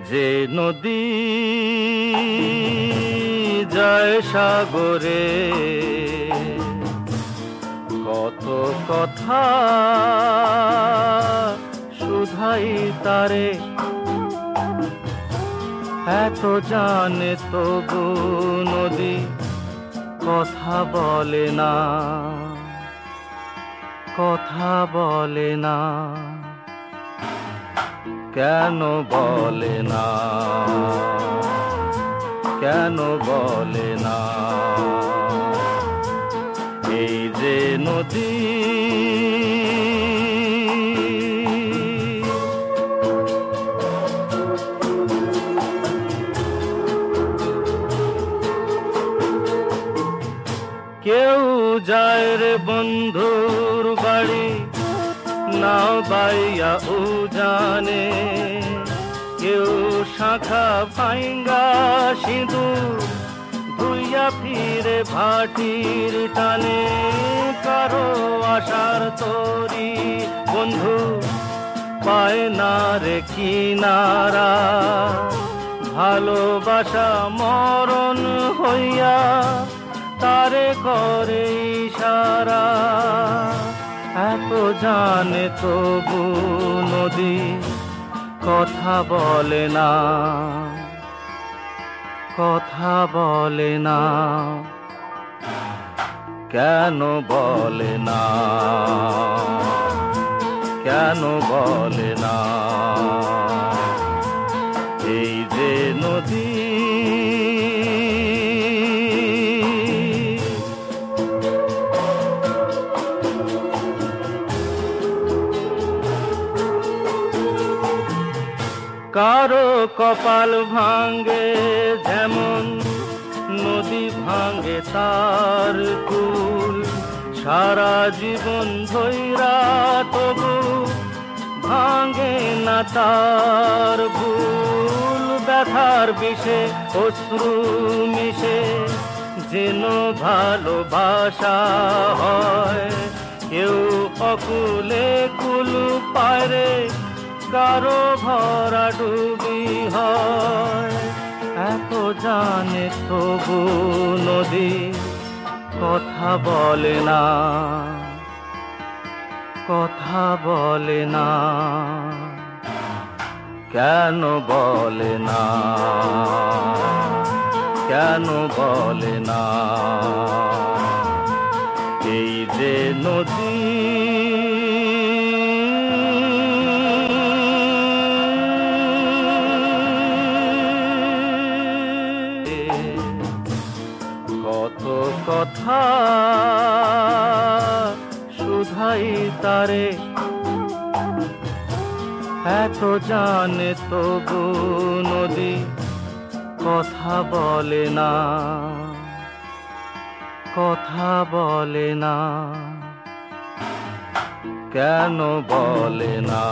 যে নদী যায় সাগরে, কত কথা শুধাই তারে, এত জানে তবু নদী কথা বলে না, কথা বলে না। কেন বলে না, কেন বলে না? এই যে নদী কেউ যায় রে বন্ধুর বাড়ি নাও বাইয়া উজানে, কেউ শাখা ভাঙ্গা সিঁদুর ধুইয়া ফিরে ভাটির টানে। কারো আশার তরি বন্ধু পায় না রে কিনারা, ভালোবাসা মরণ হইয়া তারে করে ইশারা। এত জানে তবু নদী কথা বলে না, কথা বলে না। কেন বলে না, কেন বলে না? এই যে নদী কারো কপাল ভাঙ্গে যেমন নদী ভাঙ্গে তার কুল, সারা জীবন ধৈরা তবু ভাঙ্গে না তার ভুল। ব্যথার বিষে অশ্রু মিশে যেন ভালোবাসা হয়, কেউ অকুলে কুল পায় রে, কারো ভরা ডুবি হয়। এত জানে তবু নদী কথা বলে না, কথা বলে না। কেন বলে না, কেন বলে না? এই যে নদী কত কথা শুধাই তারে, এত জানে তবু নদী কথা বলে না, কথা বলে না। কেন বলে না,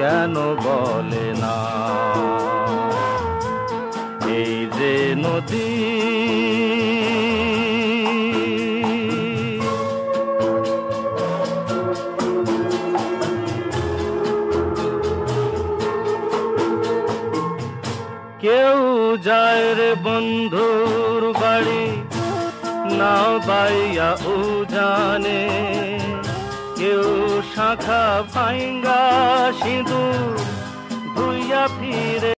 কেন বলে না? এই যে নদী কেউ যায় রে বন্ধুর বাড়ি নাও বাইয়া উজানে, কেউ শাখা ভাঙ্গা সিঁদুর ধুইয়া ফিরে